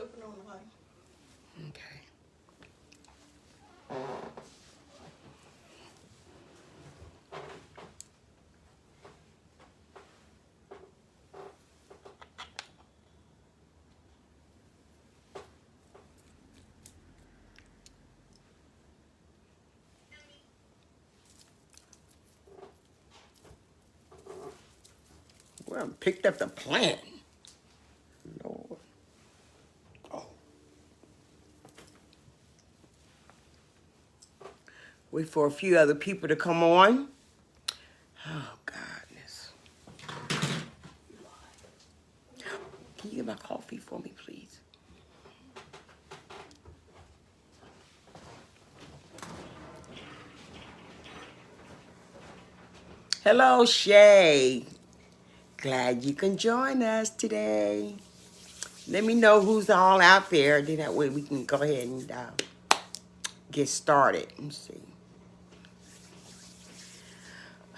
Open on the line. Okay. Well, picked up the plant. Lord. Oh. Wait for a few other people to come on. Oh, goodness. Can you get my coffee for me, please? Hello, Shay. Glad you can join us today. Let me know who's all out there. Then that way we can go ahead and get started. Let's see.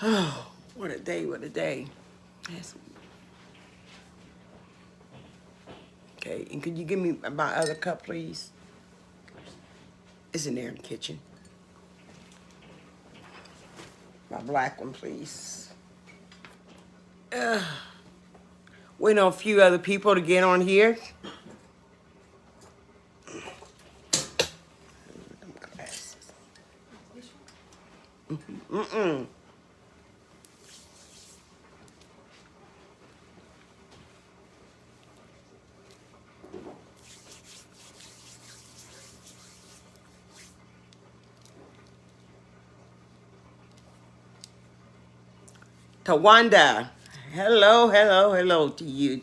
Oh, what a day, what a day. Yes. Okay, and could you give me my other cup, please? It's in there in the kitchen. My black one, please. Waiting on a few other people to get on here. Mm-mm. Tawanda, hello, hello, hello to you.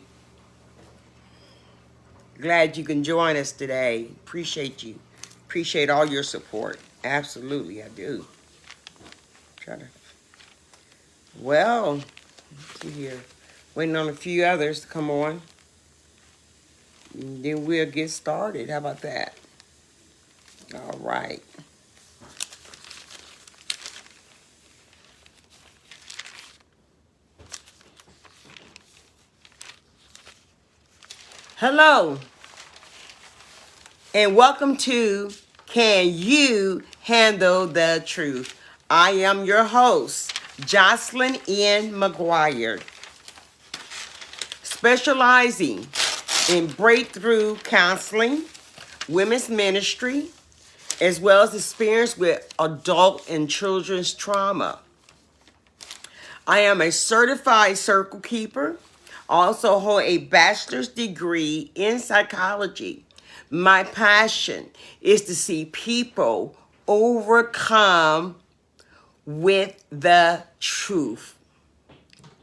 Glad you can join us today. Appreciate you. Appreciate all your support. Absolutely, I do. Try to. Well, let's see here. Waiting on a few others to come on. And then we'll get started. How about that? All right. Hello, and welcome to Can You Handle the Truth? I am your host, Jocelyn N. McGuire, specializing in breakthrough counseling, women's ministry, as well as experience with adult and children's trauma. I am a certified circle keeper. Also hold a bachelor's degree in psychology. My passion is to see people overcome with the truth.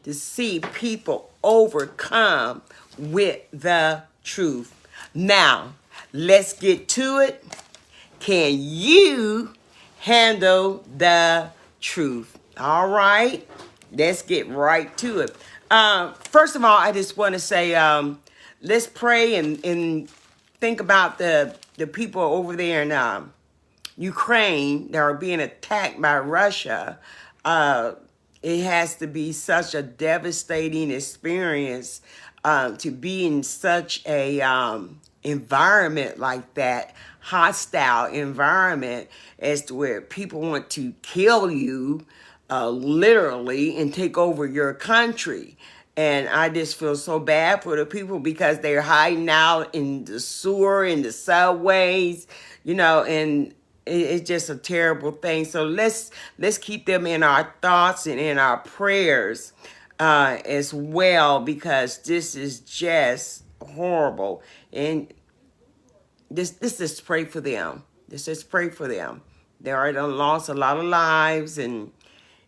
To see people overcome with the truth. Now, let's get to it. Can you handle the truth? All right, let's get right to it. First of all, I just want to say, let's pray and think about the people over there in Ukraine that are being attacked by Russia. It has to be such a devastating experience to be in such a environment like that, hostile environment, as to where people want to kill you literally and take over your country. And I just feel so bad for the people because they're hiding out in the sewer, in the subways, and it's just a terrible thing. So let's keep them in our thoughts and in our prayers as well, because this is just horrible. And this is pray for them. This is pray for them. They already lost a lot of lives, and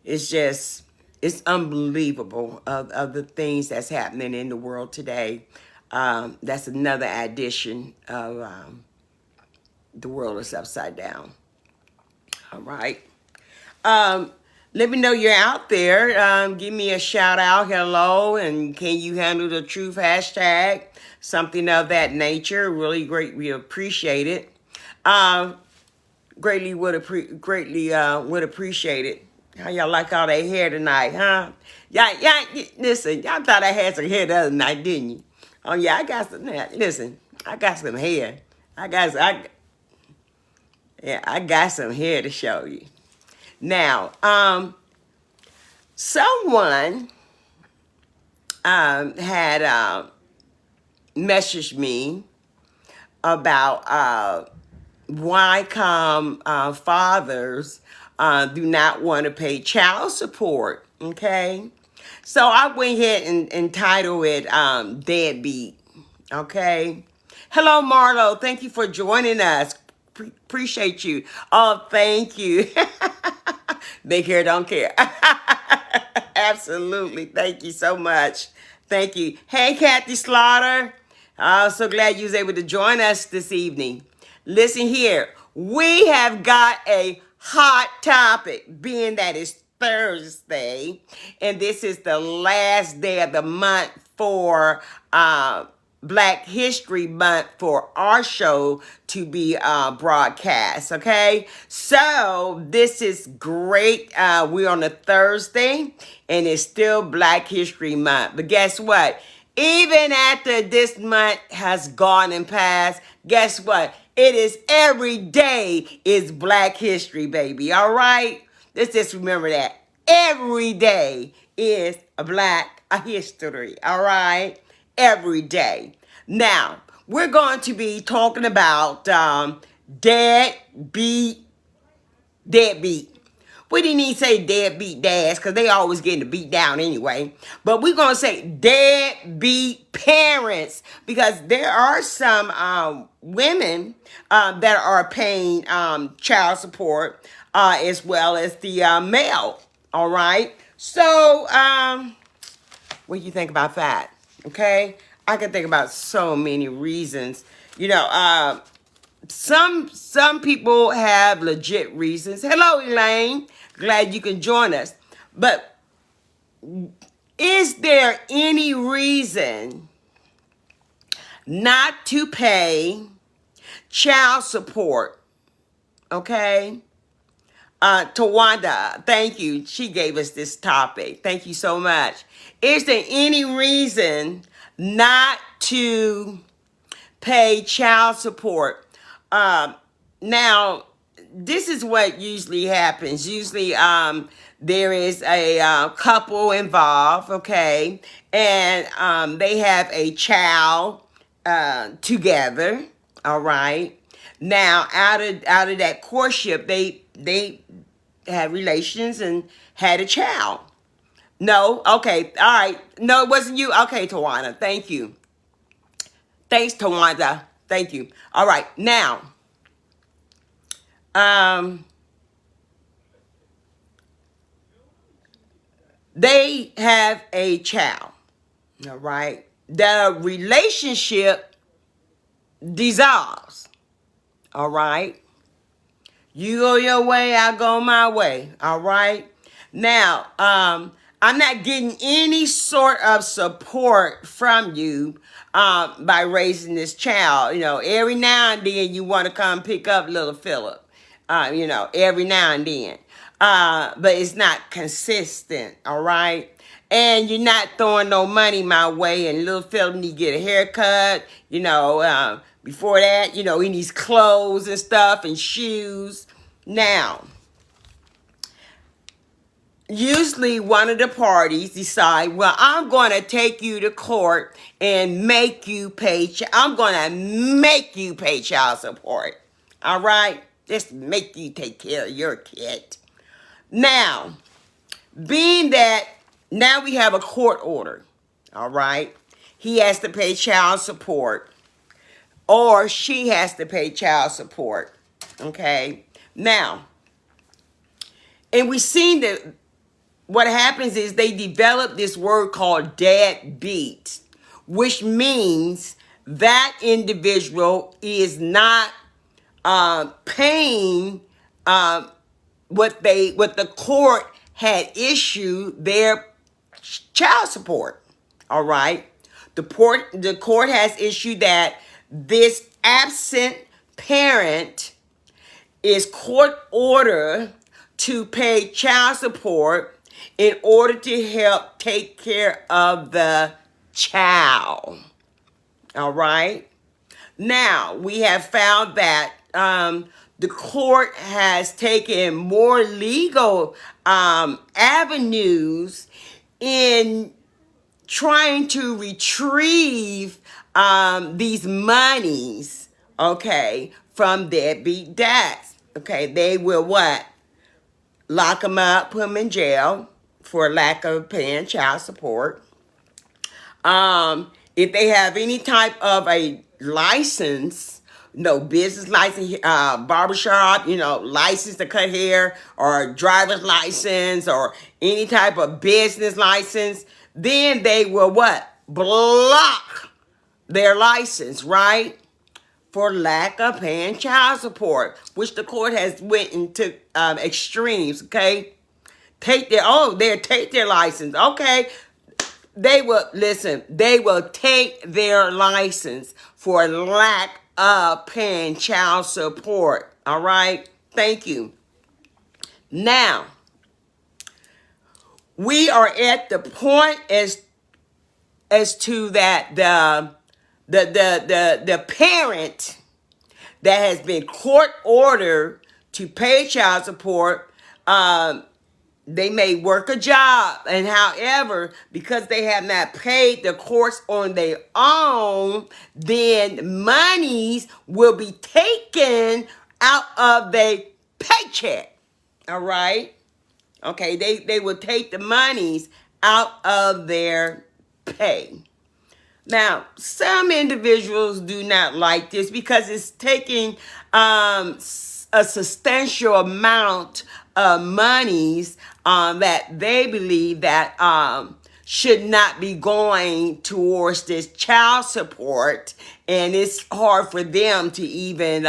it's unbelievable of the things that's happening in the world today. That's another addition of the world is upside down. All right. Let me know you're out there. Give me a shout out, hello, and can you handle the truth hashtag, something of that nature. Really great. We appreciate it. Greatly would appreciate it. How y'all like all that hair tonight, huh? Y'all, listen, y'all thought I had some hair the other night, didn't you? Oh yeah, I got some. Listen, I got some hair. I got some hair to show you. Now, someone had messaged me about why come fathers do not want to pay child support. Okay, so I went ahead and entitled it "Deadbeat." Okay. Hello, Marlo. Thank you for joining us. Appreciate you. Oh, thank you. They care, don't care. Absolutely. Thank you so much. Thank you. Hey, Kathy Slaughter. I'm so glad you was able to join us this evening. Listen here. We have got a hot topic, being that it's Thursday, and this is the last day of the month for Black History Month for our show to be broadcast. Okay, so this is great. We're on a Thursday, and it's still Black History Month. But guess what? Even after this month has gone and passed, guess what? It is every day is Black History, baby. All right? Let's just remember that. Every day is a Black history. All right? Every day. Now, we're going to be talking about deadbeat. We didn't even say deadbeat dads because they always getting the beat down anyway. But we're going to say deadbeat parents because there are some women that are paying child support as well as the male. All right. So what do you think about that? Okay. I can think about so many reasons. You know, some people have legit reasons. Hello, Elaine. Glad you can join us. But is there any reason not to pay child support? Okay. Tawanda, thank you. She gave us this topic. Thank you so much. Is there any reason not to pay child support? Now, this is what usually happens. Usually, there is a couple involved, okay, and they have a child together. All right. Now, out of that courtship, they had relations and had a child. No, okay, all right. No, it wasn't you. Okay, Tawana, thank you. Thanks, Tawanda. Thank you. All right, now, they have a child. All right, the relationship dissolves. All right, you go your way, I go my way. All right. Now, I'm not getting any sort of support from you by raising this child. You know, every now and then you want to come pick up little Philip. You know, every now and then. But it's not consistent, all right? And you're not throwing no money my way, and little Philip need to get a haircut, you know, before that, you know, he needs clothes and stuff and shoes. Now, usually one of the parties decide, well, I'm going to take you to court and make you pay. I'm going to make you pay child support. All right? Just make you take care of your kid. Now, being that now we have a court order. All right? He has to pay child support, or she has to pay child support. Okay? Now, and we've seen that what happens is they develop this word called deadbeat, which means that individual is not paying what the court had issued their child support. All right, the court has issued that this absent parent is court order to pay child support in order to help take care of the child. All right? Now, we have found that the court has taken more legal avenues in trying to retrieve these monies, okay, from deadbeat dads. Okay, they will what? Lock them up, put them in jail for lack of paying child support. If they have any type of a license, no business license, barbershop, license to cut hair, or driver's license, or any type of business license, then they will what? Block their license, right? For lack of paying child support, which the court has went into extremes, okay? Take their license, okay? They will take their license for lack of paying child support. All right? Thank you. Now, we are at the point as to that the parent that has been court ordered to pay child support, they may work a job, and however, because they have not paid the courts on their own, then monies will be taken out of their paycheck. All right? Okay, they will take the monies out of their pay. Now, some individuals do not like this because it's taking a substantial amount of monies that they believe that should not be going towards this child support, and it's hard for them to even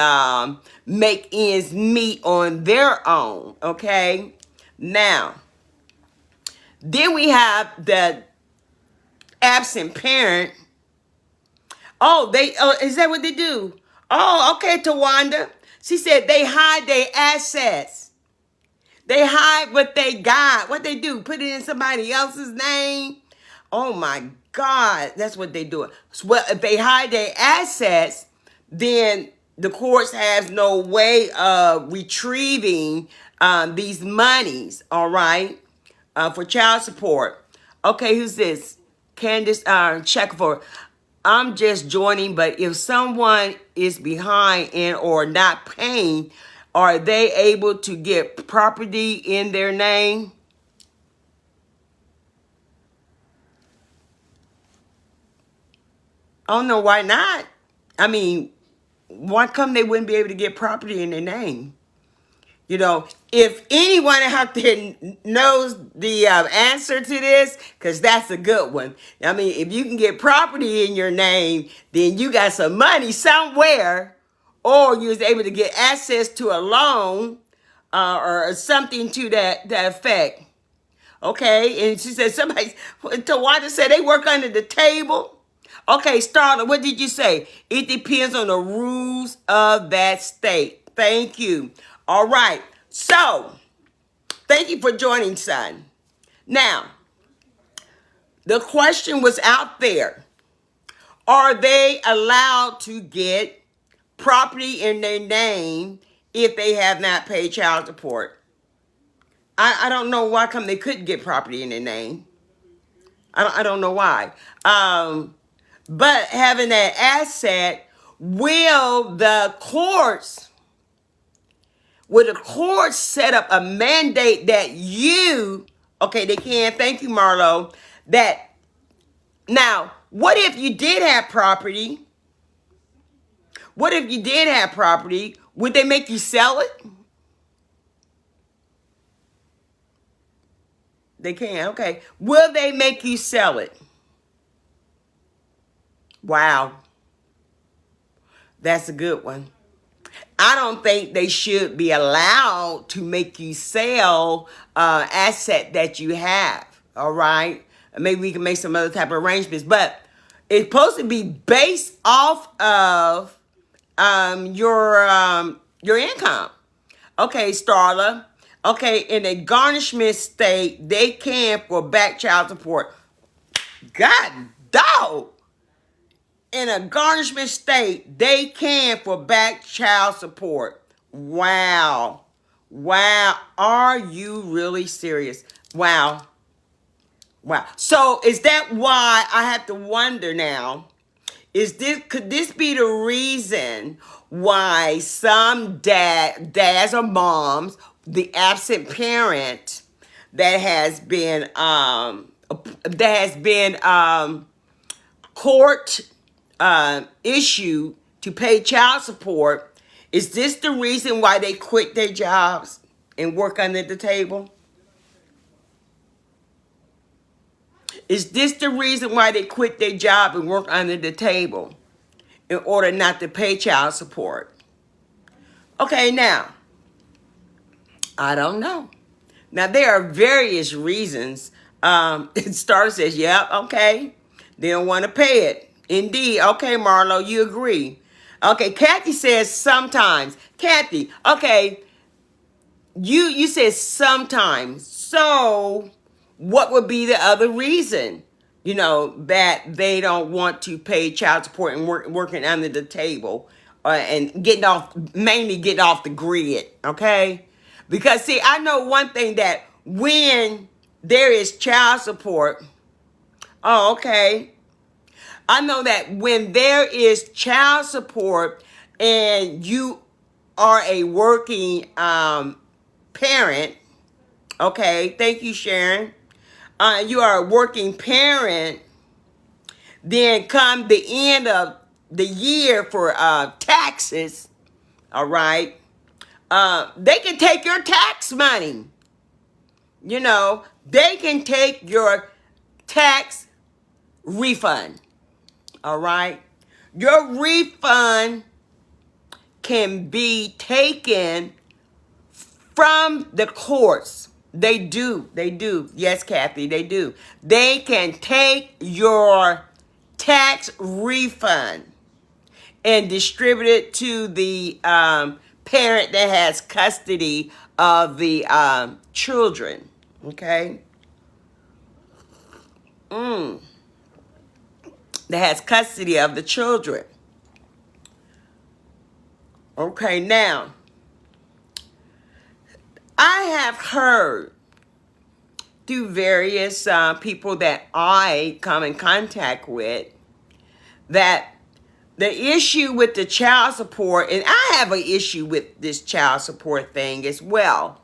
make ends meet on their own. Okay, now then we have the absent parent. Oh, is that what they do? Oh, okay, Tawanda. She said they hide their assets. They hide what they got. What they do? Put it in somebody else's name. Oh my God, that's what they do. Well, if they hide their assets, then the courts has no way of retrieving these monies. All right, for child support. Okay, who's this? Candace, check for. I'm just joining, but if someone is behind and or not paying, are they able to get property in their name? I don't know why not. I mean, why come they wouldn't be able to get property in their name? If anyone out there knows the answer to this, because that's a good one. I mean, if you can get property in your name, then you got some money somewhere, or you was able to get access to a loan or something to that effect. Okay, and she said Tawanda said they work under the table. Okay, Starla, what did you say? It depends on the rules of that state. Thank you. All right. So, thank you for joining, son. Now, the question was out there. Are they allowed to get property in their name if they have not paid child support? I don't know why come they couldn't get property in their name. I don't know why. But having that asset, will the courts set up a mandate that they can, thank you, Marlo, that now, what if you did have property? What if you did have property? Would they make you sell it? They can, okay. Will they make you sell it? Wow. That's a good one. I don't think they should be allowed to make you sell asset that you have. All right. Maybe we can make some other type of arrangements, but it's supposed to be based off of your income. Okay, Starla. Okay, in a garnishment state, they can for back child support. God dog. in a garnishment state, they can for back child support. Wow. Wow. Are you really serious? Wow. Wow. So is that why I have to wonder now? Could this be the reason why some dads or moms, the absent parent that has been court issue to pay child support, is this the reason why they quit their jobs and work under the table? Is this the reason why they quit their job and work under the table in order not to pay child support? Okay, now, I don't know. Now, there are various reasons. Star says, yep, okay. They don't want to pay it. Indeed. Okay, Marlo, you agree. Okay, Kathy says sometimes. Kathy, okay, you said sometimes. So what would be the other reason, that they don't want to pay child support and working under the table and mainly getting off the grid, okay? Because, see, I know one thing, that when there is child support, okay, I know that when there is child support and you are a working parent, okay, thank you, Sharon. You are a working parent, then come the end of the year for taxes, all right, they can take your tax money. They can take your tax refund, all right? Your refund can be taken from the courts. They do. Yes, Kathy, they do. They can take your tax refund and distribute it to the parent that has custody of the children. Okay? That has custody of the children. Okay, now, I have heard through various people that I come in contact with that the issue with the child support, and I have an issue with this child support thing as well,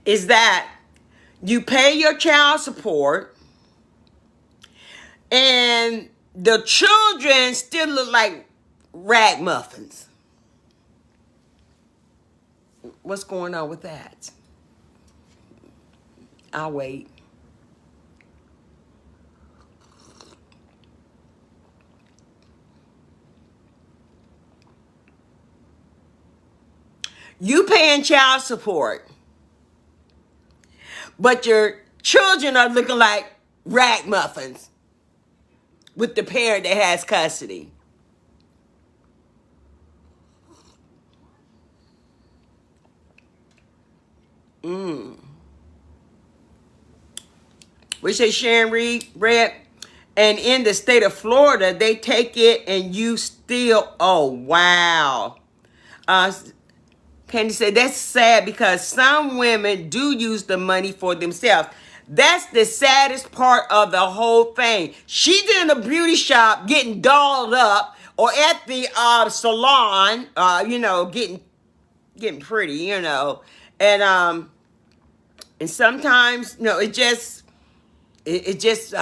is that you pay your child support and the children still look like rag muffins. What's going on with that? I'll wait. You paying child support, but your children are looking like rag muffins with the parent that has custody. We say Sharon read, and in the state of Florida, they take it and you still, oh, wow. Candy said, that's sad because some women do use the money for themselves. That's the saddest part of the whole thing. She's in a beauty shop getting dolled up, or at the salon, getting pretty, and sometimes, it just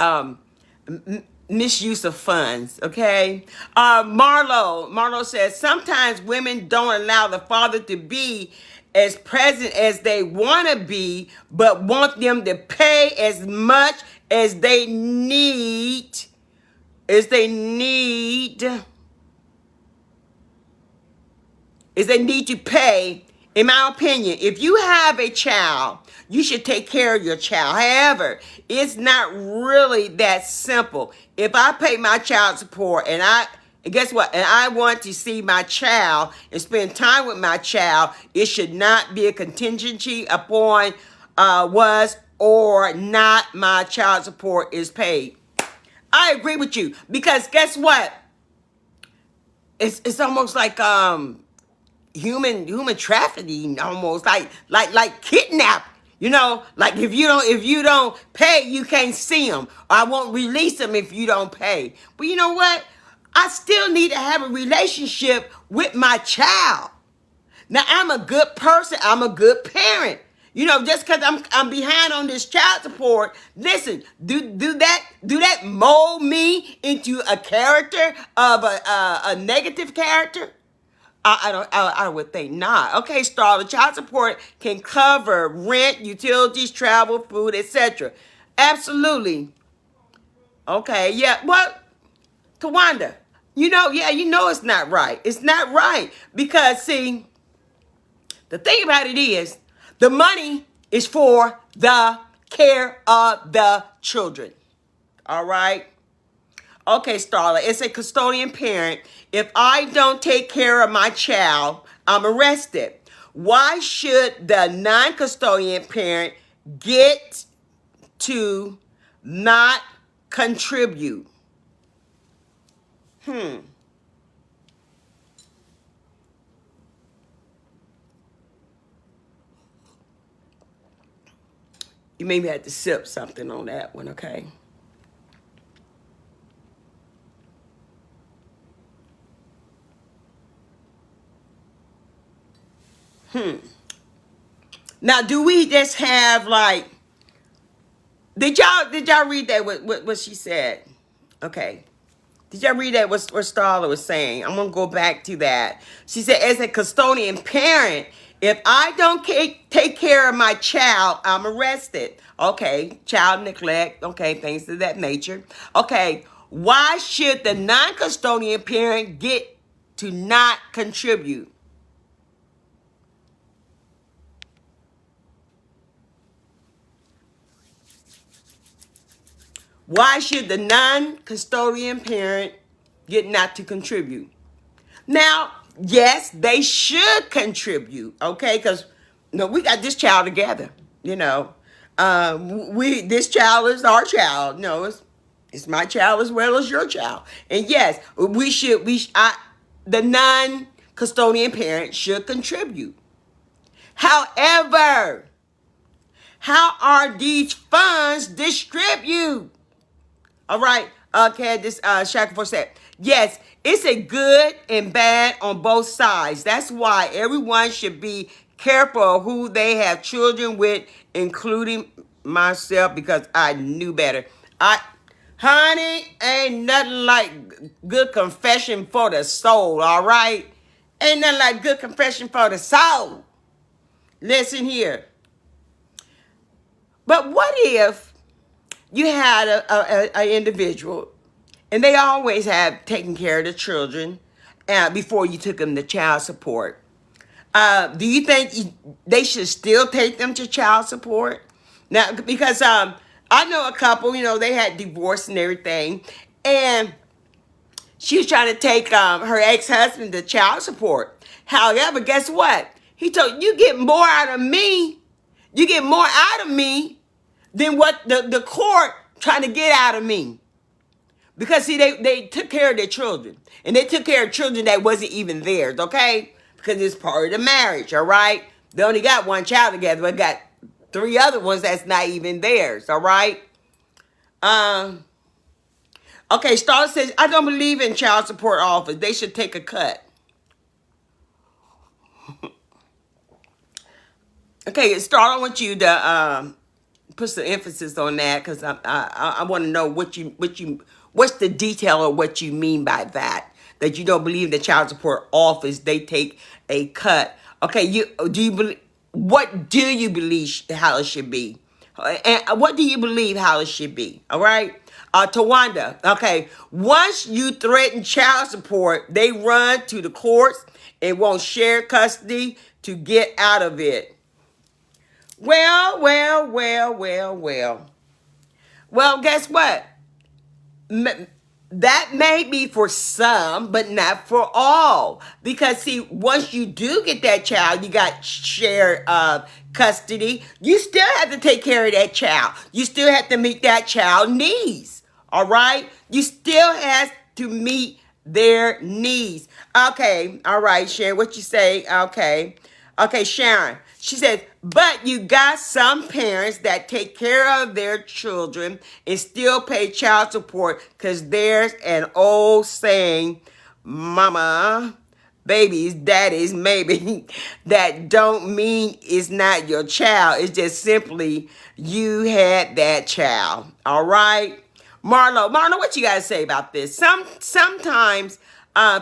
misuse of funds, okay? Marlo says, sometimes women don't allow the father to be as present as they want to be, but want them to pay as much as they need, to pay. In my opinion, if you have a child, you should take care of your child. However, it's not really that simple. If I pay my child support and guess what? And I want to see my child and spend time with my child, it should not be a contingency upon was or not my child support is paid. I agree with you because guess what? It's almost like human trafficking, almost like kidnap. You know, like if you don't pay, you can't see them. I won't release them if you don't pay. But you know what? I still need to have a relationship with my child. Now I'm a good person. I'm a good parent. You know, just because I'm behind on this child support, listen, do that mold me into a character of a negative character? I would think not. Okay, Star, the child support can cover rent, utilities, travel, food, etc. Absolutely. Okay, yeah. Well, Tawanda, you know it's not right. It's not right because see, the thing about it is, the money is for the care of the children. All right. Okay, Starla, it's a custodian parent. If I don't take care of my child, I'm arrested. Why should the non-custodian parent get to not contribute? You maybe have to sip something on that one, okay? Now, do we just have like? Did y'all read that? What she said? Okay. Did y'all read that? What Starla was saying? I'm gonna go back to that. She said, as a custodian parent, if I don't take care of my child, I'm arrested. Okay, child neglect. Okay, things of that nature. Okay, why should the non-custodian parent get to not contribute? Why should the non-custodian parent get not to contribute? Now, yes, they should contribute, okay? Because we got this child together, you know. This child is our child. No, it's my child as well as your child. And yes, the non-custodian parent should contribute. However, how are these funds distributed? All right. Okay, this Shackleford said, yes, it's a good and bad on both sides. That's why everyone should be careful of who they have children with, including myself, because I knew better. Honey, ain't nothing like good confession for the soul, all right? Ain't nothing like good confession for the soul. Listen here. But what if you had a individual, and they always have taken care of the children before you took them to child support? Do you think they should still take them to child support? Now, because I know a couple, they had divorced and everything, and she was trying to take her ex-husband to child support. However, guess what? He told you get more out of me. You get more out of me than what the court trying to get out of me. Because see, they took care of their children. And they took care of children that wasn't even theirs, okay? Because it's part of the marriage, all right? They only got one child together, but got 3 other ones that's not even theirs, all right? Okay, Star says, I don't believe in child support office. They should take a cut. Okay, Star, I want you to put some emphasis on that, because I want to know what's the detail of what you mean by that you don't believe the child support office, they take a cut. Okay, what do you believe how it should be? And what do you believe how it should be? All right? Tawanda, okay, once you threaten child support, they run to the courts and want shared custody to get out of it. Well, guess what? That may be for some, but not for all. Because, see, once you do get that child, you got shared custody. You still have to take care of that child. You still have to meet that child's needs. All right? You still has to meet their needs. Okay, all right, Sharon, what you say? Okay. Okay, Sharon. She says, but you got some parents that take care of their children and still pay child support because there's an old saying, mama, babies, daddies, maybe, that don't mean it's not your child. It's just simply you had that child. All right? Marlo, what you got to say about this? Sometimes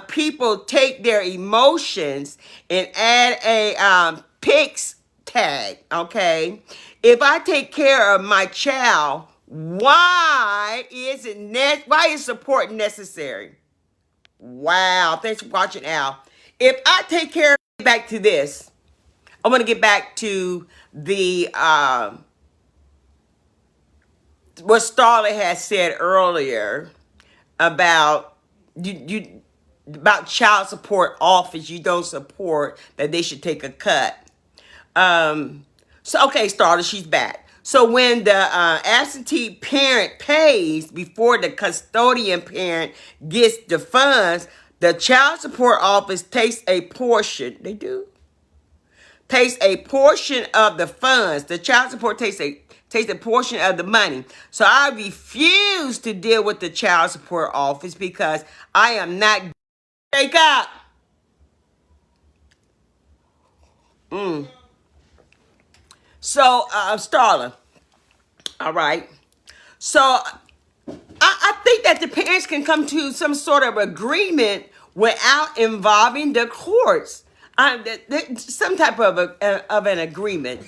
people take their emotions and add a pics tag, okay? If I take care of my child, why is support necessary? Wow, thanks for watching, Al. If I take care of, back to this, I want to get back to the what Starla has said earlier about about child support office. You don't support that they should take a cut. So okay, Starla, she's back. So when the absentee parent pays before the custodian parent gets the funds, the child support office takes a portion. They do takes a portion of the funds. The child support takes a portion of the money. So I refuse to deal with the child support office because I am not. Wake up. So, Starla, all right. So, I think that the parents can come to some sort of agreement without involving the courts. Some type of an agreement,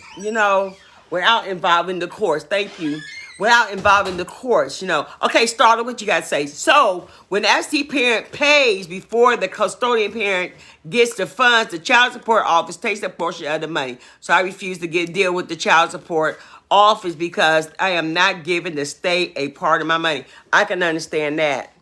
without involving the courts. Thank you. Without involving the courts, Okay, Starla, what you got to say? So, when the absentee parent pays before the custodian parent gets the funds, the child support office takes a portion of the money. So, I refuse to deal with the child support office because I am not giving the state a part of my money. I can understand that.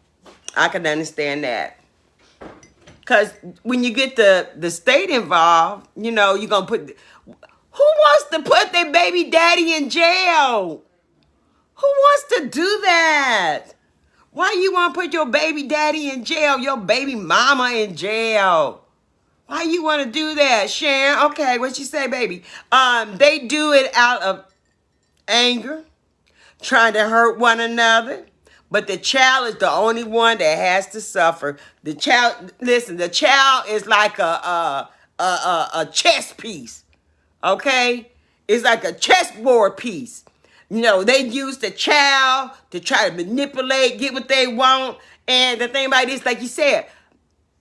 Because when you get the state involved, you're going to put... Who wants to put their baby daddy in jail? Who wants to do that? Why you want to put your baby daddy in jail, your baby mama in jail? Why you want to do that, Sharon? Okay, what you say, baby? They do it out of anger, trying to hurt one another. But the child is the only one that has to suffer. The child is like a chess piece. Okay? It's like a chessboard piece. They use the child to try to manipulate, get what they want. And the thing about this, like you said,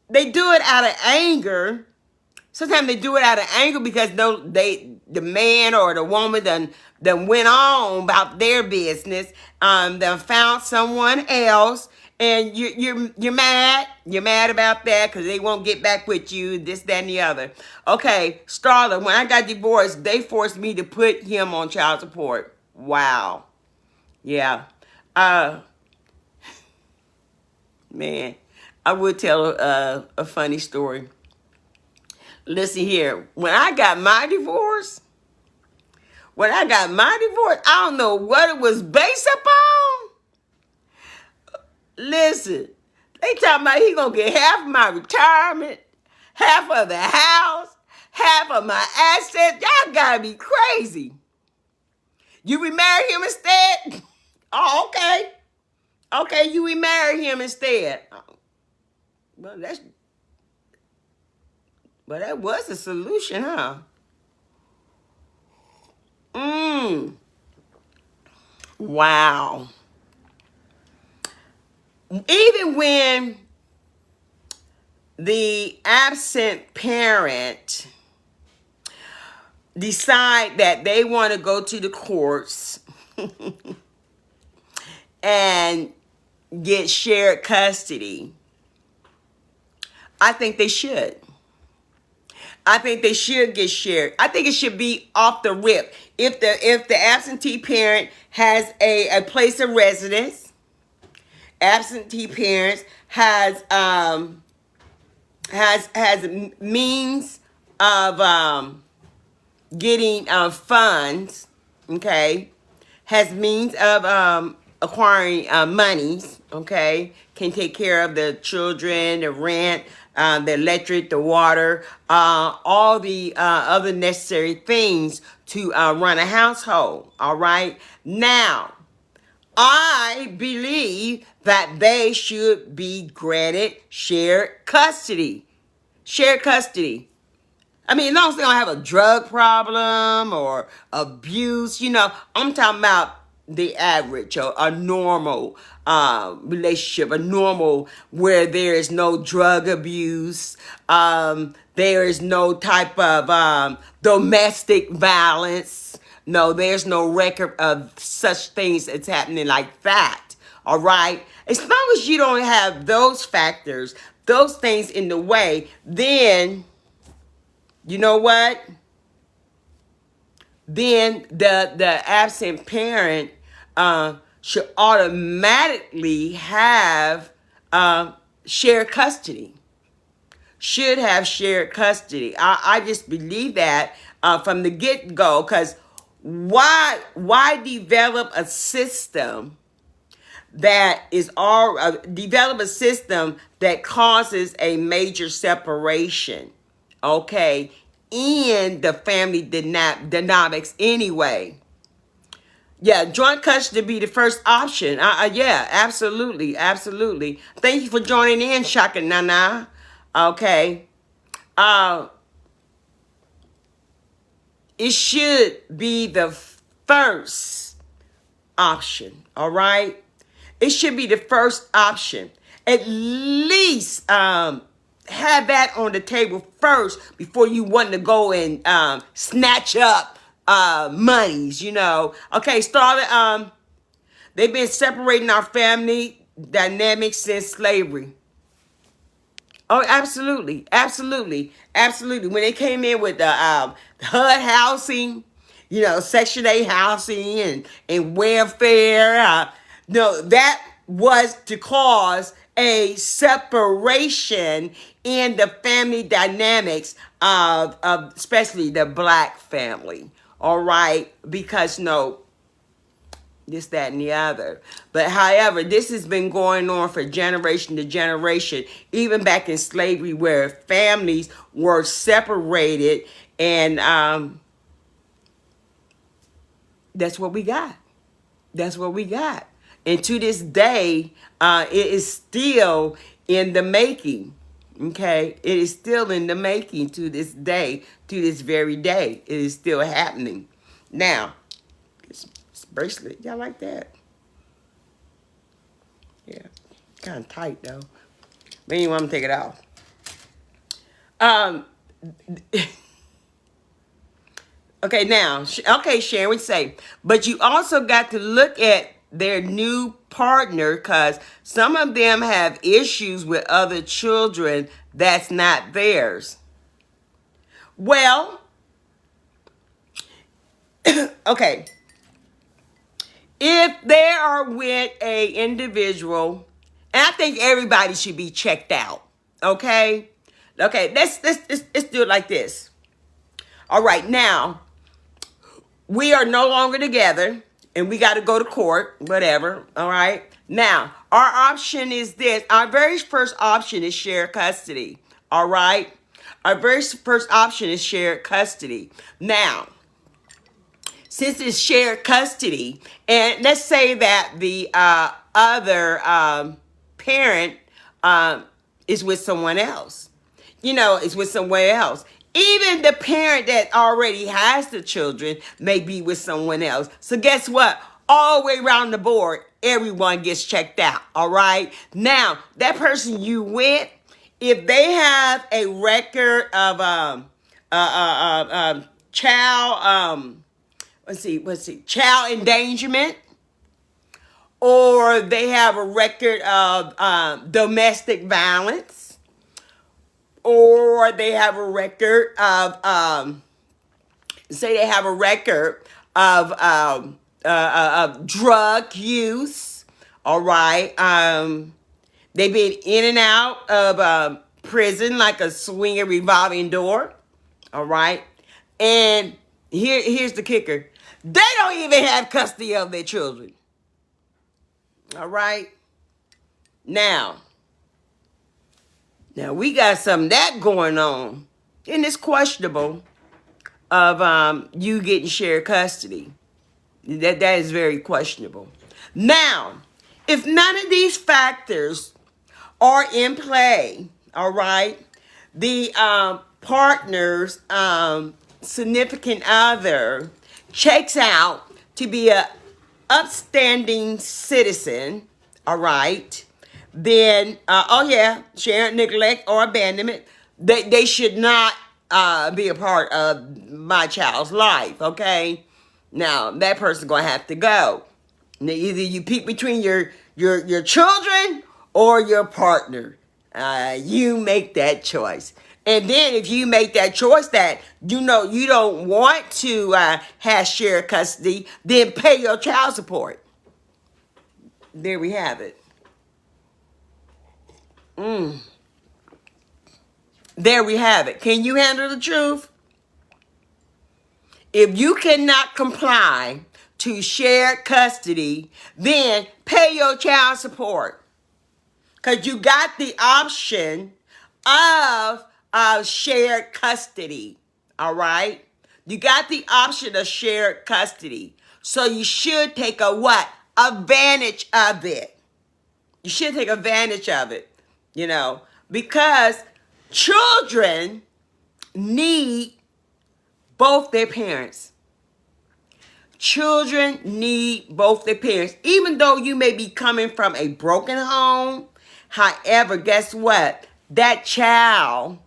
they do it out of anger. Sometimes they do it out of anger because the man or the woman done went on about their business, done found someone else, and you're mad. You're mad about that because they won't get back with you, this, that, and the other. Okay, Starla, when I got divorced, they forced me to put him on child support. Wow. Yeah. Man, I would tell a funny story. Listen here. When I got my divorce, I don't know what it was based upon. Listen, they talking about he gonna get half of my retirement, half of the house, half of my assets. Y'all gotta be crazy. You remarry him instead? Oh, okay. Okay, you remarry him instead. Well, that was a solution, huh? Wow. Even when the absent parent decide that they want to go to the courts and get shared custody, I think they should. I think they should get shared. I think it should be off the rip. If the absentee parent has a place of residence, absentee parents has means of getting funds, okay, has means of acquiring monies, okay, can take care of the children, the rent, the electric, the water, all the other necessary things to run a household. All right. Now, I believe that they should be granted shared custody. Shared custody. I mean, as long as they don't have a drug problem or abuse, I'm talking about the average or a normal relationship, a normal where there is no drug abuse, there is no type of domestic violence. No, there's no record of such things that's happening like that. All right. As long as you don't have those factors, those things in the way, then you know what? Then the absent parent should automatically have shared custody. Should have shared custody. I just believe that from the get-go, because why develop a system that is all develop a system that causes a major separation, okay, in the family dynamics anyway? Yeah, joint custody be the first option. Yeah, absolutely, absolutely. Thank you for joining in, Shaka Nana. Okay, it should be the first option. All right. It should be the first option. At least have that on the table first before you want to go and snatch up monies, Okay, started, they've been separating our family dynamics since slavery. Oh, absolutely, absolutely, absolutely. When they came in with the HUD housing, Section 8 housing and welfare, no, that was to cause a separation in the family dynamics of especially the black family. All right, because this, that, and the other. But however, this has been going on for generation to generation, even back in slavery, where families were separated, and that's what we got. That's what we got. And to this day, it is still in the making. Okay? It is still in the making to this day, to this very day. It is still happening. Now, bracelet. Y'all like that? Yeah. Kind of tight though. But anyway, I'm gonna take it off. Okay, now, Sharon would say, but you also got to look at their new partner, because some of them have issues with other children that's not theirs. Well, okay. If they are with a individual, and I think everybody should be checked out, okay? Okay, let's do it like this. All right, now, we are no longer together, and we got to go to court, whatever, all right? Now, our option is this. Our very first option is shared custody, all right? Our very first option is shared custody. Now, since it's shared custody, and let's say that the other parent is with someone else, is with somewhere else. Even the parent that already has the children may be with someone else. So guess what? All the way around the board, everyone gets checked out, all right? Now, that person you with, if they have a record of child... let's see, child endangerment, or they have a record of domestic violence, or they have a record of, say they have a record of drug use, all right? They've been in and out of prison like a swinging revolving door, all right? And here's the kicker. They don't even have custody of their children. All right. Now we got some of that going on, and it's questionable of you getting shared custody. That is very questionable. Now, if none of these factors are in play, all right, the partner's significant other checks out to be a upstanding citizen, all right, then oh yeah, shared neglect or abandonment, they should not be a part of my child's life. Okay, now that person's gonna have to go. Now, either you pick between your children or your partner. You make that choice. And then if you make that choice that you know you don't want to have shared custody, then pay your child support. There we have it. There we have it. Can you handle the truth? If you cannot comply to shared custody, then pay your child support. Because you got the option of shared custody. All right? You got the option of shared custody. So you should take a what? Advantage of it. You should take advantage of it. You know, because children need both their parents. Children need both their parents. Even though you may be coming from a broken home, however, guess what? That child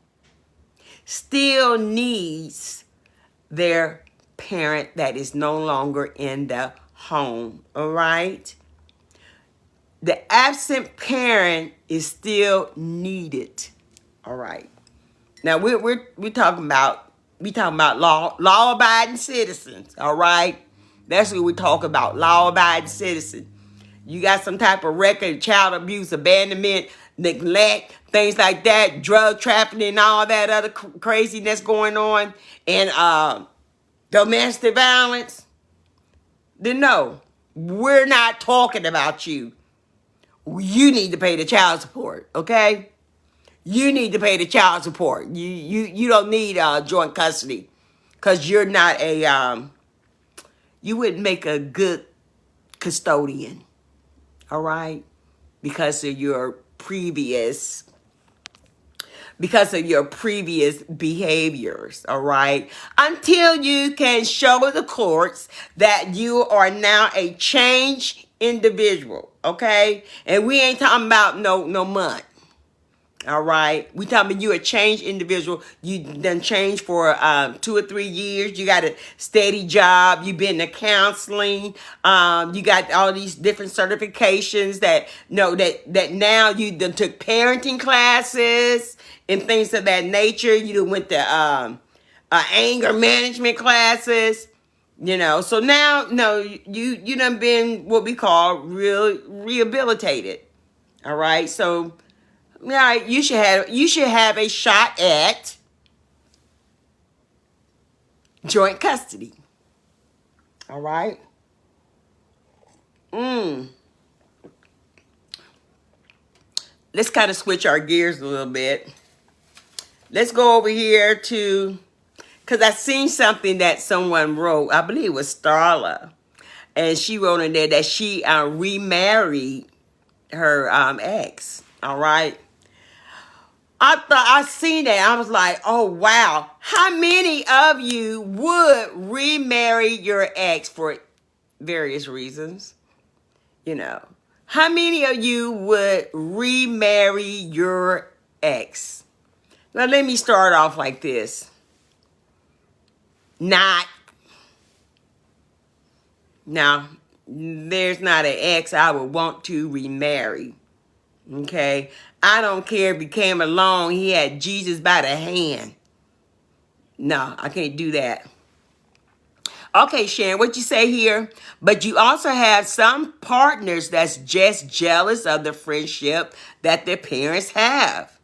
still needs their parent that is no longer in the home. All right? The absent parent is still needed. All right. Now we're talking about law abiding citizens. All right. That's what we talk about, law abiding citizens. You got some type of record, child abuse, abandonment, neglect, things like that, drug trafficking, all that other craziness going on, and domestic violence. Then no, we're not talking about you. You need to pay the child support, okay? You need to pay the child support. You don't need joint custody, because you're not a you wouldn't make a good custodian, all right? Because of your previous behaviors, all right? Until you can show the courts that you are now a changed individual, okay? And we ain't talking about no month. All right. We talking about you a changed individual. You done changed for 2 or 3 years. You got a steady job. You've been to counseling. You got all these different certifications that that now you done took parenting classes and things of that nature. You done went to anger management classes. You know, so now you done been what we call rehabilitated. All right. So yeah, you should have a shot at joint custody. All right. Let's kind of switch our gears a little bit. Let's go over here to, because I seen something that someone wrote. I believe it was Starla, and she wrote in there that she remarried her ex. All right. I seen that. I was like, oh, wow. How many of you would remarry your ex for various reasons? You know, how many of you would remarry your ex? Now, let me start off like this. Not. Now, there's not an ex I would want to remarry. Okay? I don't care if he came along, he had Jesus by the hand. No, I can't do that. Okay, Sharon, what you say here? But you also have some partners that's just jealous of the friendship that their parents have.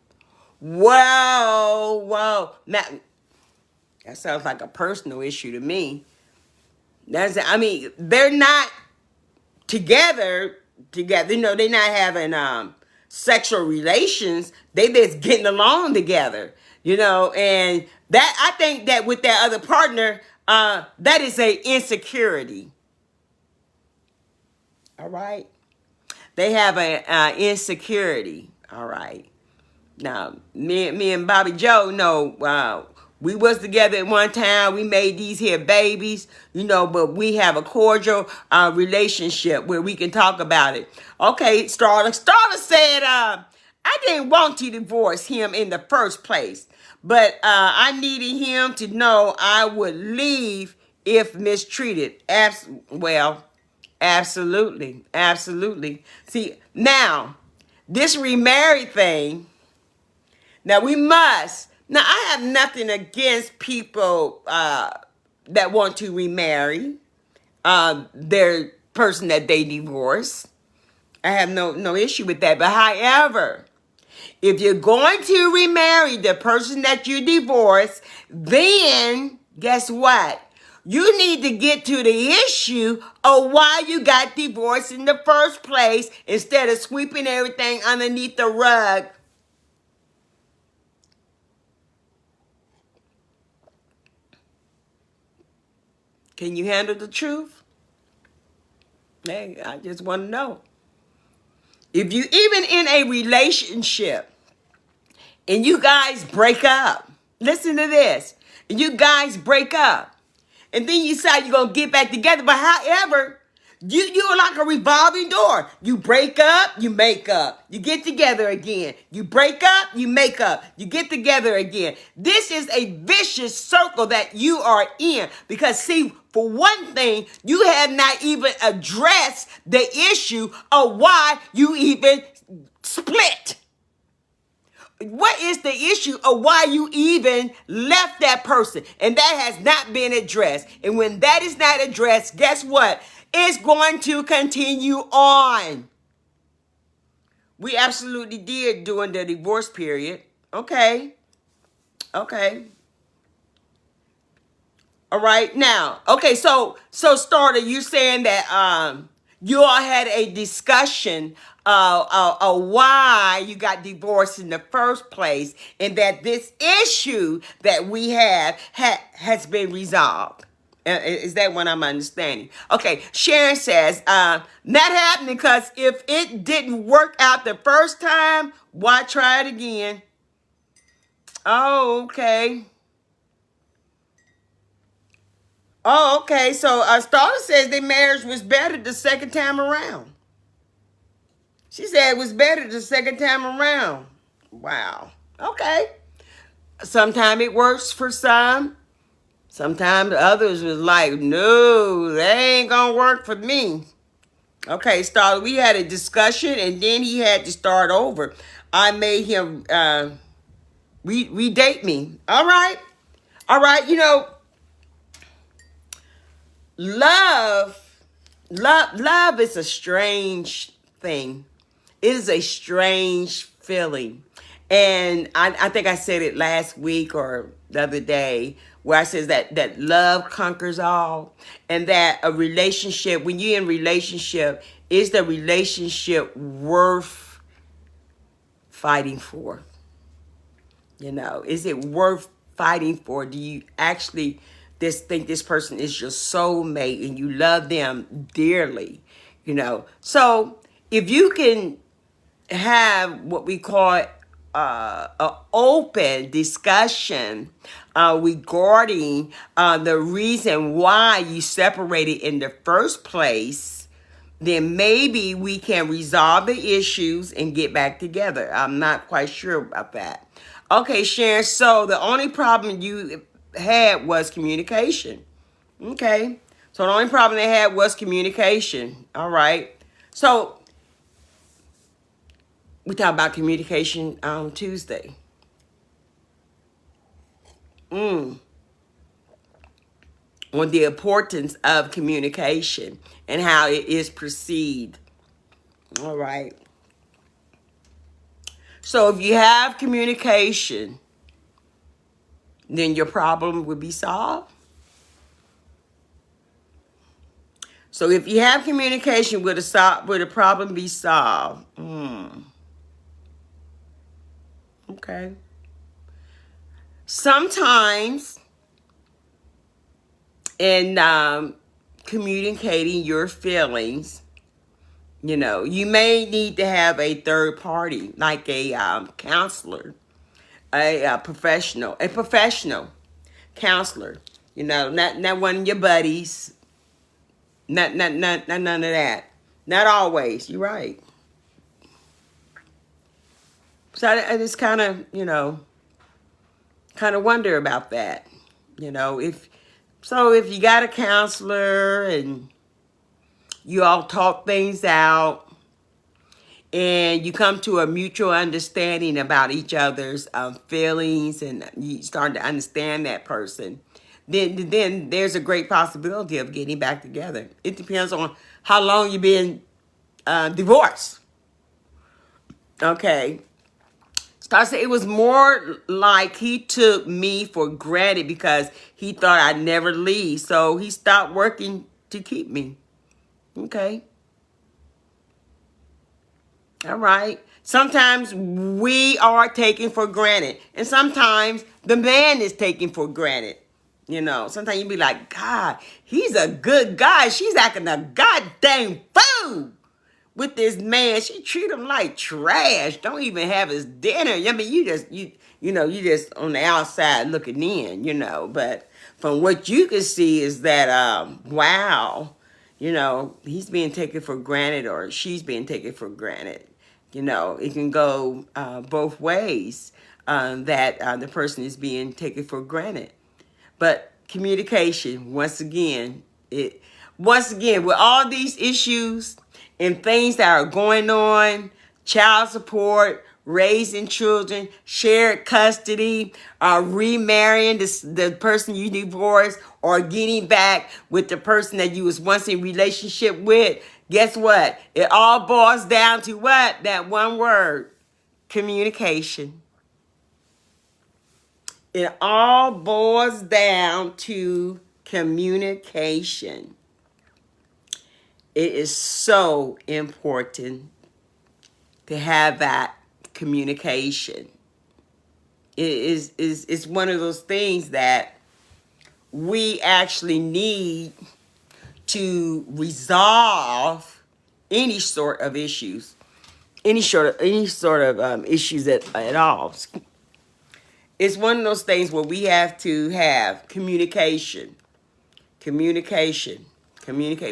Whoa. Now, that sounds like a personal issue to me. They're not together. together. You know, they're not having sexual relations. They just getting along together. You know, and that I think that with that other partner, that is a insecurity. All right, they have a insecurity. All right. Now, me and Bobby Joe know we was together at one time. We made these here babies, you know, but we have a cordial relationship where we can talk about it. Okay, Starla said, I didn't want to divorce him in the first place, but I needed him to know I would leave if mistreated. Well, absolutely, absolutely. See, now, this remarried thing, now we must. Now I have nothing against people that want to remarry their person that they divorce. I have no issue with that. But however, if you're going to remarry the person that you divorced, then guess what? You need to get to the issue of why you got divorced in the first place instead of sweeping everything underneath the rug. Can you handle the truth? Hey, I just want to know. If you even in a relationship and you guys break up, listen to this, and you guys break up, and then you decide you're going to get back together, but however, you're like a revolving door. You break up, you make up. You get together again. You break up, you make up. You get together again. This is a vicious circle that you are in. Because see, for one thing, you have not even addressed the issue of why you even split. What is the issue of why you even left that person? And that has not been addressed. And when that is not addressed, guess what? It's going to continue on. We absolutely did during the divorce period. Okay. Okay. All right. Now, okay, so Starter, you're saying that you all had a discussion why you got divorced in the first place, and that this issue that we have has been resolved. Is that what I'm understanding? Okay, Sharon says, not happening because if it didn't work out the first time, why try it again? Oh, okay. Oh, okay. So Starla says their marriage was better the second time around. She said it was better the second time around. Wow. Okay. Sometimes it works for some. Sometimes others was like, no, that ain't gonna work for me. Okay, Starla, we had a discussion and then he had to start over. I made him redate me. All right. All right. You know, love is a strange thing. It is a strange feeling. And I think I said it last week or the other day where I says that love conquers all, and that a relationship, when you're in relationship, is the relationship worth fighting for? You know, is it worth fighting for? Do you actually think this person is your soulmate and you love them dearly? You know, so if you can have what we call an open discussion regarding the reason why you separated in the first place, then maybe we can resolve the issues and get back together. I'm not quite sure about that. Okay, Sharon, so the only problem you had was communication. Okay, so the only problem they had was communication. All right, so we talked about communication on Tuesday. On the importance of communication and how it is perceived. All right. So if you have communication, then your problem would be solved. So if you have communication, will the problem be solved? Okay. Sometimes in communicating your feelings, you may need to have a third party, like a counselor, a professional counselor. Not one of your buddies. Not none of that. Not always. You're right. So I just kind of wonder about that. If you got a counselor and you all talk things out and you come to a mutual understanding about each other's feelings, and you start to understand that person, then there's a great possibility of getting back together. It depends on how long you've been divorced. Okay. So I said it was more like he took me for granted because he thought I'd never leave. So he stopped working to keep me. Okay. All right. Sometimes we are taken for granted. And sometimes the man is taken for granted. Sometimes you be like, God, he's a good guy. She's acting a goddamn fool with this man. She treat him like trash. Don't even have his dinner. I mean, you just on the outside looking in, but from what you can see is that, wow, he's being taken for granted or she's being taken for granted. It can go both ways, that the person is being taken for granted. But communication, once again, with all these issues and things that are going on, child support, raising children, shared custody, remarrying the person you divorced, or getting back with the person that you was once in relationship with, guess what? It all boils down to what? That one word, communication. It all boils down to communication. It is so important to have that communication. It's one of those things that we actually need to resolve any sort of issues, any sort of issues at all. It's one of those things where we have to have communication. Communicate.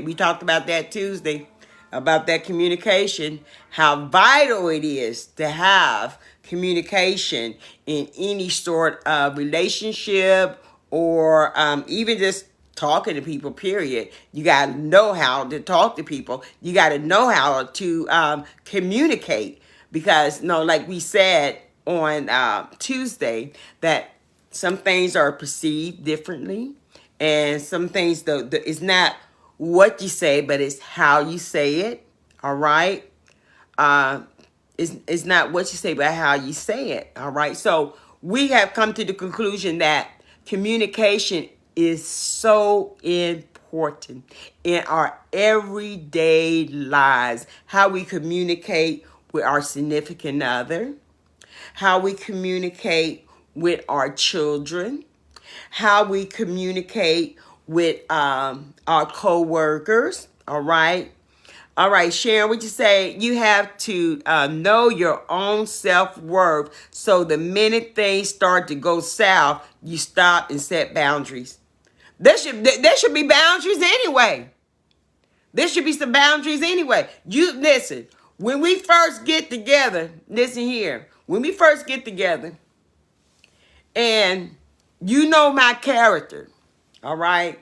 We talked about that Tuesday, about that communication, how vital it is to have communication in any sort of relationship, or even just talking to people, period. You got to know how to talk to people. You got to know how to communicate, because, like we said on Tuesday, that some things are perceived differently, and some things, it's not what you say, but it's how you say it. All right. It's not what you say, but how you say it. All right. So we have come to the conclusion that communication is so important in our everyday lives. How we communicate with our significant other, how we communicate with our children, how we communicate with our co-workers. All right. Sharon, what you say? You have to know your own self-worth, so the minute things start to go south, you stop and set boundaries. There should be boundaries anyway. There should be some boundaries anyway. You listen, when we first get together, listen here. When we first get together, and you know my character, all right?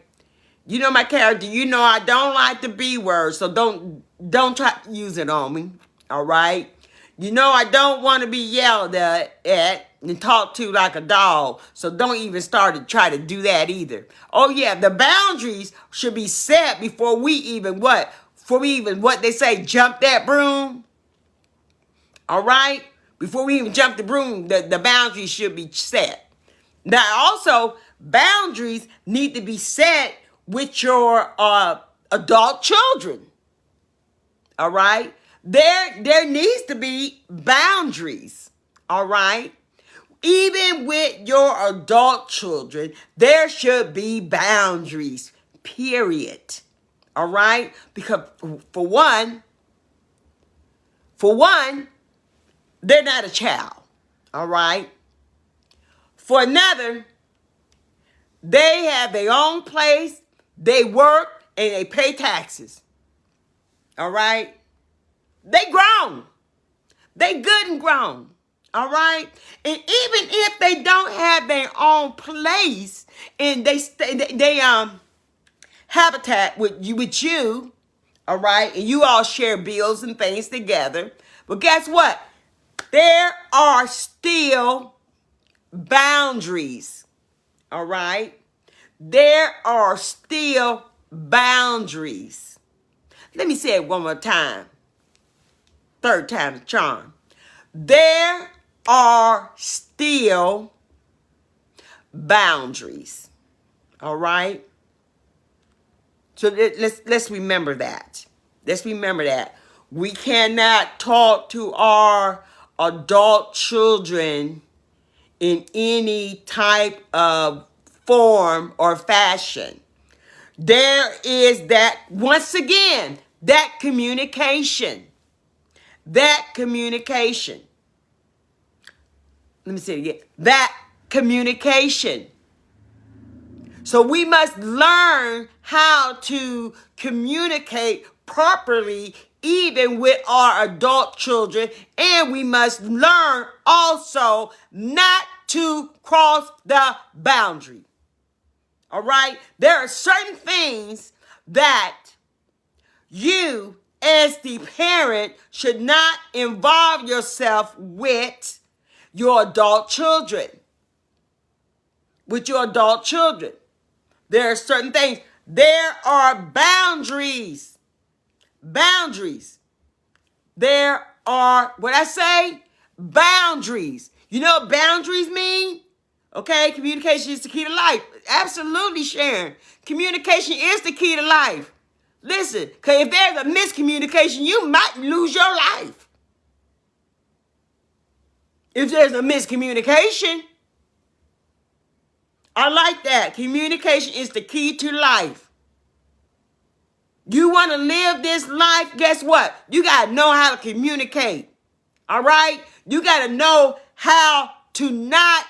You know my character. You know I don't like the B word, so don't try to use it on me, all right? You know I don't want to be yelled at and talked to like a dog, so don't even start to try to do that either. Oh yeah, the boundaries should be set before we even what they say, jump that broom, all right? Before we even jump the broom, the boundaries should be set. Now also, boundaries need to be set with your adult children. All right? There needs to be boundaries. All right? Even with your adult children, there should be boundaries. Period. All right? Because for one, they're not a child. All right? For another, they have their own place, they work, and they pay taxes. All right? They grown. They good and grown. All right? And even if they don't have their own place and they habitat with you, all right? And you all share bills and things together. But guess what? There are still boundaries. All right? There are still boundaries. Let me say it one more time. Third time's a charm. There are still boundaries. All right? So let's remember that. Let's remember that. We cannot talk to our adult children in any type of form or fashion. There is that, once again, that communication. That communication. Let me say it again. That communication. So we must learn how to communicate properly even with our adult children, and we must learn also not to cross the boundary. All right? There are certain things that you as the parent should not involve yourself with your adult children. With your adult children. There are certain things. There are boundaries. Boundaries. There are, what I say? Boundaries. You know what boundaries mean? Okay, communication is the key to life. Absolutely, Sharon. Communication is the key to life. Listen, because if there's a miscommunication, you might lose your life. If there's a miscommunication. I like that. Communication is the key to life. You want to live this life, guess what? You got to know how to communicate. All right? You got to know how to not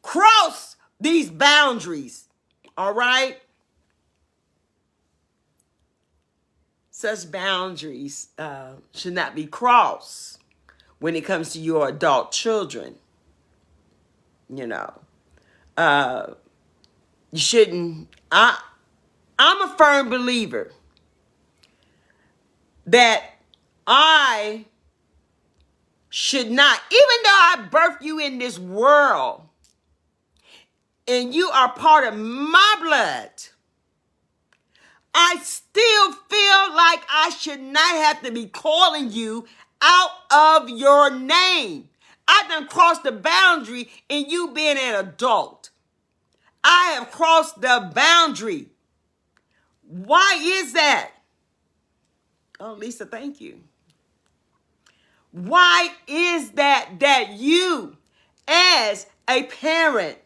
cross these boundaries. All right? Such boundaries should not be crossed when it comes to your adult children. You know. You shouldn't. I'm a firm believer that I should not, even though I birthed you in this world and you are part of my blood, I still feel like I should not have to be calling you out of your name. I done crossed the boundary in you being an adult. I have crossed the boundary. Why is that? Oh, Lisa, thank you. Why is that you, as a parent,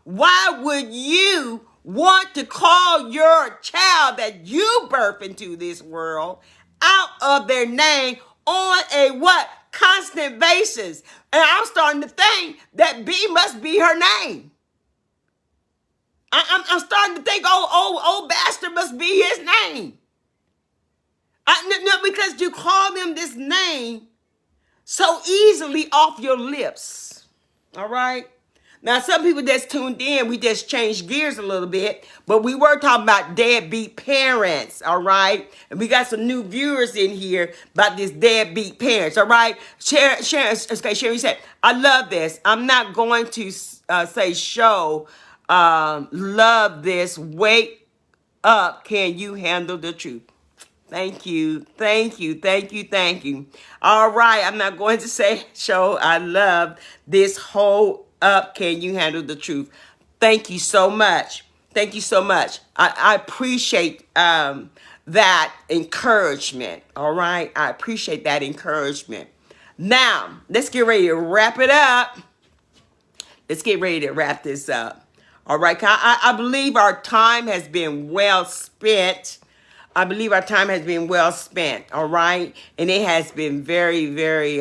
why would you want to call your child that you birth into this world out of their name on a what? Constant basis. And I'm starting to think that B must be her name. I'm starting to think old bastard must be his name. No, because you call them this name so easily off your lips. All right? Now, some people that's tuned in, we just changed gears a little bit, but we were talking about deadbeat parents, all right? And we got some new viewers in here about this deadbeat parents, all right? Sharon said, I love this. I'm not going to say show, love this, wake up, can you handle the truth? Thank you, thank you, thank you, thank you. All right, I'm not going to say show, I love this whole up, can you handle the truth? Thank you so much. Thank you so much. I appreciate that encouragement. All right. I appreciate that encouragement. Now, let's get ready to wrap it up. Let's get ready to wrap this up. All right. I believe our time has been well spent. I believe our time has been well spent. All right. And it has been very, very,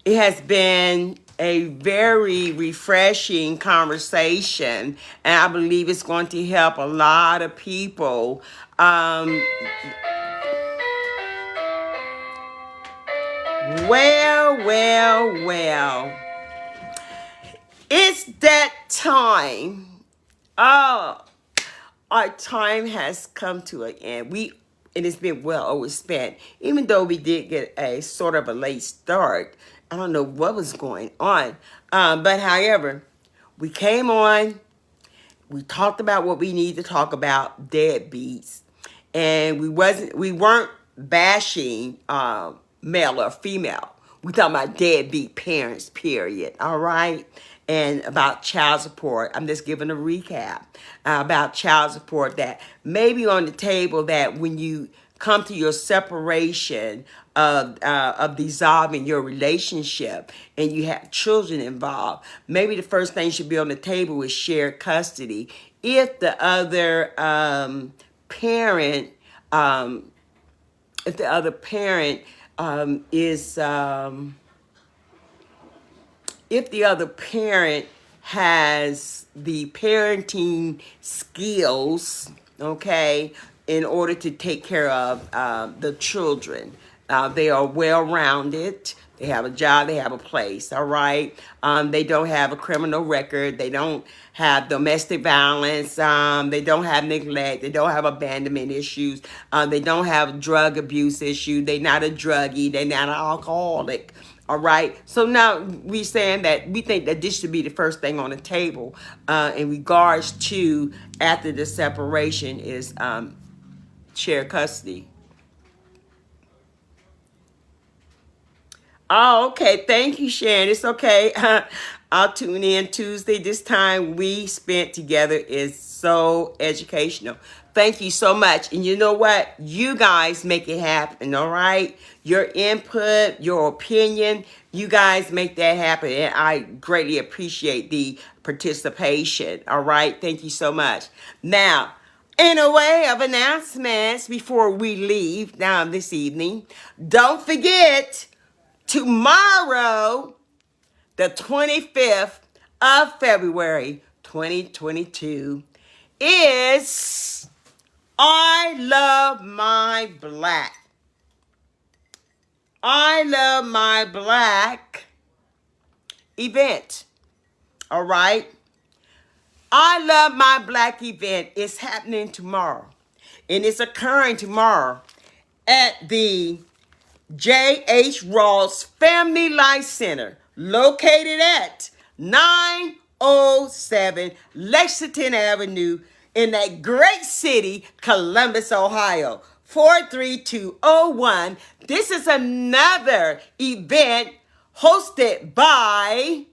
it has been a very refreshing conversation, and I believe it's going to help a lot of people. Well. It's that time. Oh, our time has come to an end. And it's been well overspent. Even though we did get a sort of a late start, I don't know what was going on. But however, we came on. We talked about what we need to talk about, deadbeats, and we weren't bashing male or female. We talking about deadbeat parents, period. All right, and about child support. I'm just giving a recap about child support that may be on the table. That when you come to your separation of dissolving your relationship and you have children involved, maybe the first thing should be on the table is shared custody. If the other parent, if the other parent is, if the other parent has the parenting skills, okay, in order to take care of the children. They are well-rounded. They have a job. They have a place, all right? They don't have a criminal record. They don't have domestic violence. They don't have neglect. They don't have abandonment issues. They don't have drug abuse issues. They're not a druggie. They're not an alcoholic. All right. So now we're saying that we think that this should be the first thing on the table in regards to after the separation is shared custody. Oh, okay. Thank you, Sharon. It's okay. I'll tune in Tuesday. This time we spent together is so educational. Thank you so much. And you know what? You guys make it happen, all right? Your input, your opinion, you guys make that happen. And I greatly appreciate the participation, all right? Thank you so much. Now, in a way of announcements before we leave now this evening, don't forget tomorrow, the 25th of February, 2022, is I Love My Black. I Love My Black event. All right? I Love My Black event is happening tomorrow. And it's occurring tomorrow at the J.H. Ross Family Life Center, located at 907 Lexington Avenue in that great city, Columbus, Ohio, 43201. This is another event hosted by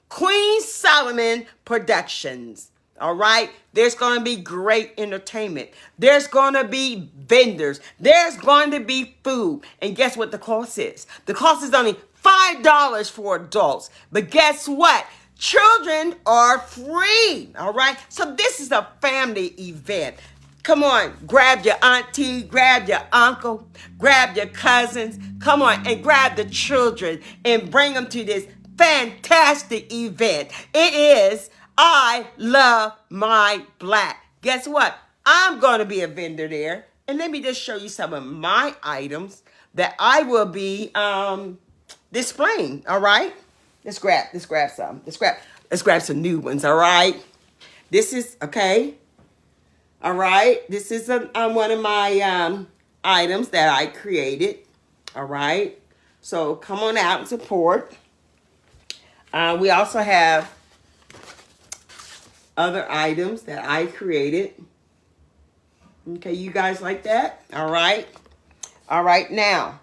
Queen Solomon Productions. All right. There's going to be great entertainment. There's going to be vendors. There's going to be food. And guess what the cost is? The cost is only $5 for adults. But guess what? Children are free. All right. So this is a family event. Come on, grab your auntie, grab your uncle, grab your cousins. Come on and grab the children and bring them to this fantastic event. It is I Love My Black. Guess what? I'm going to be a vendor there. And let me just show you some of my items that I will be displaying. All right? Let's grab some. Let's grab some new ones. All right? This is, okay. All right? This is one of my items that I created. All right? So come on out and support. We also have other items that I created. Okay, you guys like that? All right. All right, now,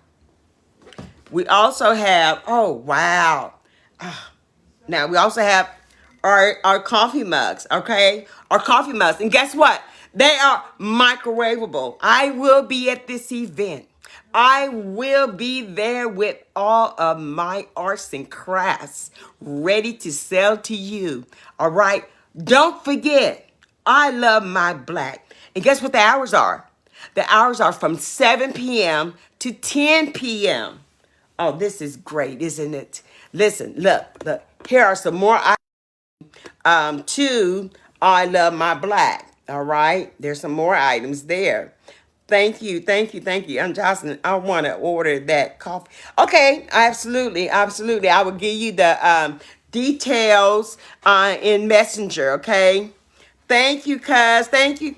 we also have, oh, wow. Now, we also have our coffee mugs, okay? Our coffee mugs. And guess what? They are microwavable. I will be at this event. I will be there with all of my arts and crafts ready to sell to you. All right? Don't forget, I love my black. And guess what the hours are? The hours are from 7 p.m. to 10 p.m. Oh, this is great, isn't it? Listen, look. Here are some more to I love my black. All right. There's some more items there. Thank you. I'm Jocelyn. I want to order that coffee. Okay, absolutely. I will give you the details in Messenger. Okay. Thank you, cuz. Thank you.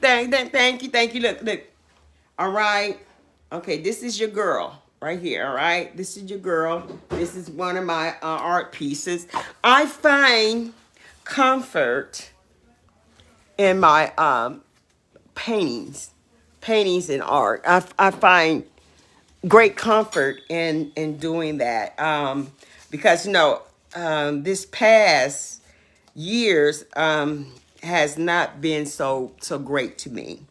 Look. All right. Okay, this is your girl right here. All right. This is your girl. This is one of my art pieces. I find comfort in my paintings and art. I find great comfort in doing that because this past years has not been so great to me,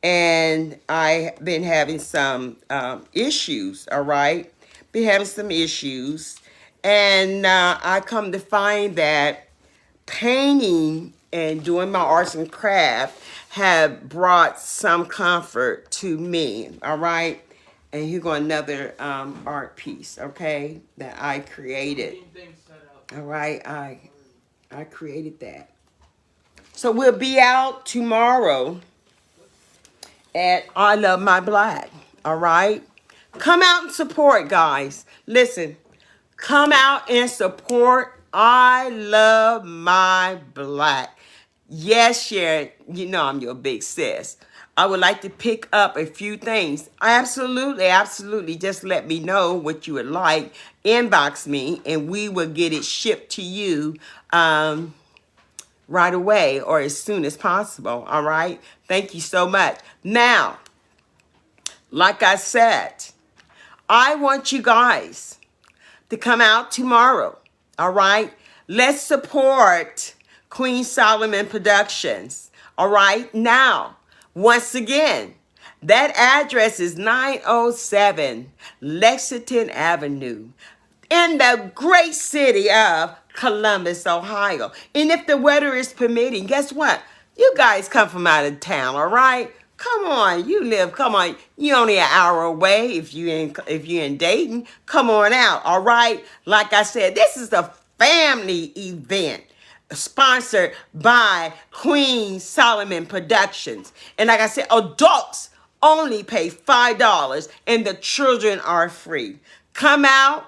and I've been having some issues. All right, been having some issues, and I come to find that painting and doing my arts and craft have brought some comfort to me. All right. And here go another art piece, okay, that I created. All right, I created that. So we'll be out tomorrow at I Love My Black. All right. Come out and support, guys. Listen, come out and support I Love My Black. Yes, Sharon, you know I'm your big sis. I would like to pick up a few things. Absolutely. Just let me know what you would like. Inbox me, and we will get it shipped to you right away or as soon as possible. All right? Thank you so much. Now, like I said, I want you guys to come out tomorrow. All right? Let's support Queen Solomon Productions. All right? Now, once again, that address is 907 Lexington Avenue in the great city of Columbus, Ohio. And if the weather is permitting, guess what? You guys come from out of town, all right? Come on, you only an hour away if you're in Dayton. Come on out, all right? Like I said, this is a family event sponsored by Queen Solomon Productions. And like I said, adults only pay $5 and the children are free. Come out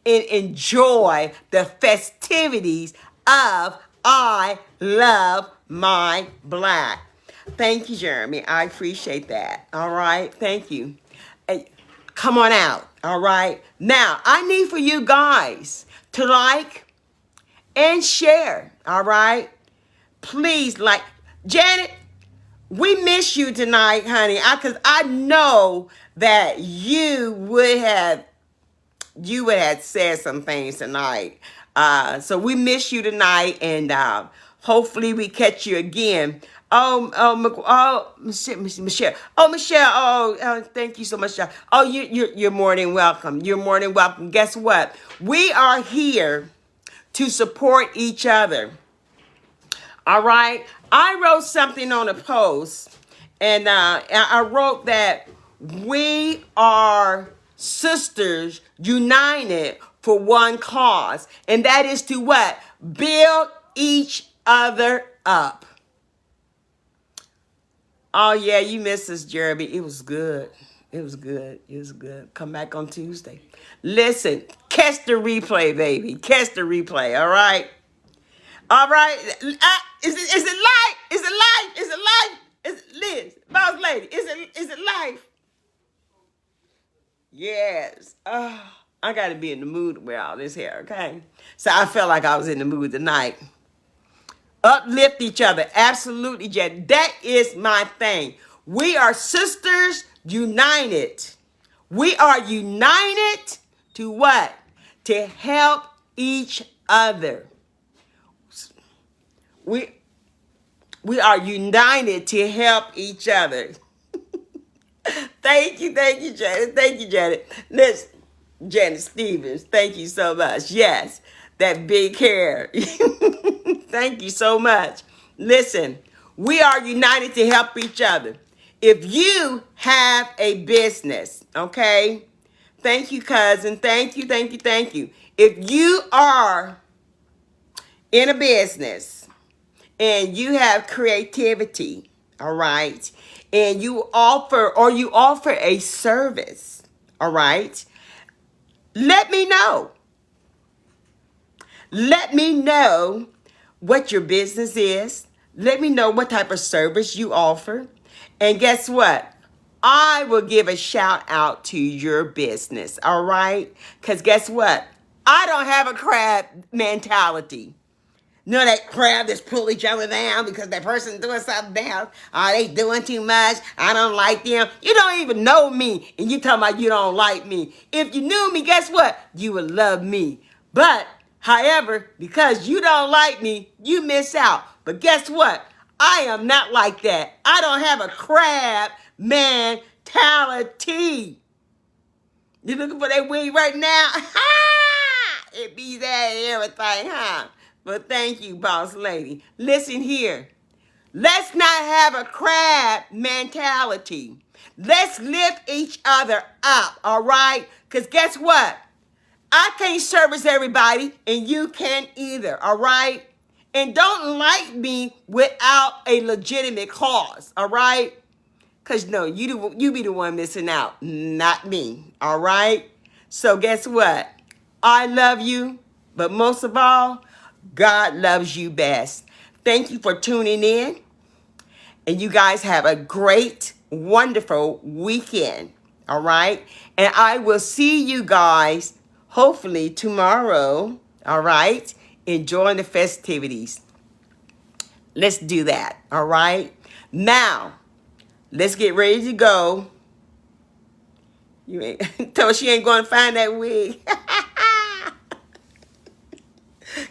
and enjoy the festivities of I Love My Black. Thank you, Jeremy. I appreciate that. All right. Thank you. Hey, come on out. All right. Now, I need for you guys to like and share. All right. Please like. Janet, we miss you tonight, honey. Because I know that you would have said some things tonight. So we miss you tonight, and hopefully we catch you again. Michelle. Oh, Michelle. Thank you so much. Oh, you're more than welcome. You're more than welcome. Guess what? We are here to support each other. All right. I wrote something on a post, and I wrote that we are sisters united for one cause, and that is to what? Build each other up. Oh, yeah, you missed us, Jeremy. It was good. It was good. Come back on Tuesday. Listen, catch the replay, baby. Catch the replay, all right? All right. Is it life? Is it life? Is it life? Is it Liz, boss lady? Is it life? Yes. Oh, I got to be in the mood to wear all this hair, okay? So I felt like I was in the mood tonight. Uplift each other. Absolutely, Jen. That is my thing. We are sisters united. We are united to what? To help each other. we we are united to help each other. Thank you, Janet. Thank you, Janet. Listen, Janet Stevens, thank you so much. Yes, that big hair. Thank you so much. Listen, we are united to help each other. If you have a business, okay? Thank you, cousin. Thank you, thank you, thank you. If you are in a business and you have creativity, all right, and you offer a service, all right, let me know. Let me know what your business is. Let me know what type of service you offer. And guess what? I will give a shout out to your business, all right? Because guess what? I don't have a crab mentality. None of that crap that's pull each other down because that person's doing something down. Oh, they doing too much. I don't like them. You don't even know me, and you talking about you don't like me. If you knew me, guess what? You would love me. But, however, because you don't like me, you miss out. But guess what? I am not like that. I don't have a crab mentality. You looking for that wig right now? It be that and everything, huh? But thank you, boss lady. Listen here. Let's not have a crab mentality. Let's lift each other up, all right? Because guess what? I can't service everybody, and you can't either, all right? And don't like me without a legitimate cause, all right? Because, no, you be the one missing out, not me, all right? So guess what? I love you, but most of all, God loves you best. Thank you for tuning in. And you guys have a great, wonderful weekend. All right? And I will see you guys hopefully tomorrow. All right? Enjoying the festivities. Let's do that. All right? Now, let's get ready to go. You ain't tell her she ain't going to find that wig.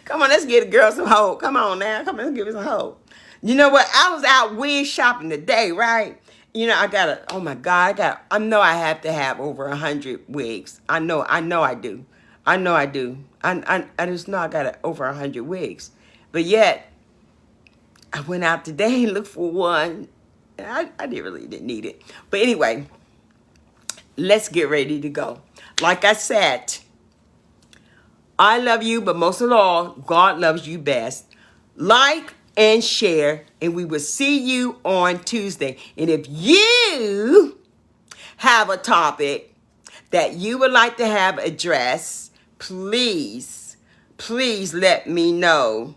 Come on, let's get a girl some hope. Come on now. Come on, let's give her some hope. You know what? I was out wig shopping today, right? You know, oh my God, I know I have to have over 100 wigs. I know I do. I just know I got over 100 wigs. But yet, I went out today and looked for one. I really didn't need it. But anyway, let's get ready to go. Like I said, I love you, but most of all, God loves you best. Like and share, and we will see you on Tuesday. And if you have a topic that you would like to have addressed, please let me know.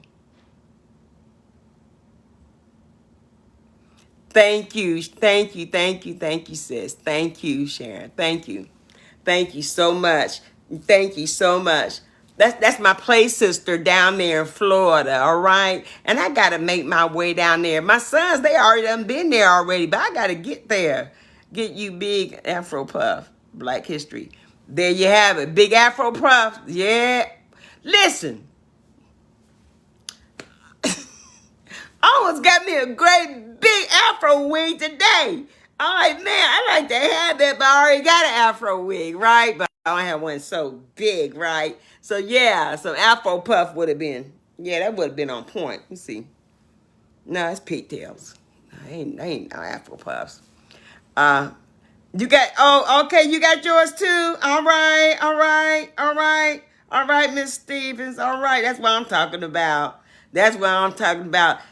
Thank you, sis. Thank you, Sharon. Thank you so much. Thank you so much. That's my play sister down there in Florida, all right? And I got to make my way down there. My sons, they already done been there already, but I got to get there. Get you big Afro Puff, Black History. There you have it, big Afro Puff. Yeah. Listen. I almost got me a great big Afro wig today. All right, man, I like to have that, but I already got an Afro wig, right? But I don't have one so big, right? So, yeah, some Afro Puff would have been, that would have been on point. Let's see. No, it's pigtails. I ain't no Afro Puffs. You got, okay, you got yours too? All right, Miss Stevens. All right, that's what I'm talking about.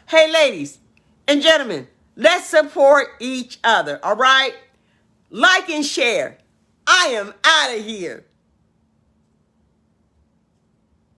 Hey, ladies and gentlemen, let's support each other, all right? Like and share. I am out of here.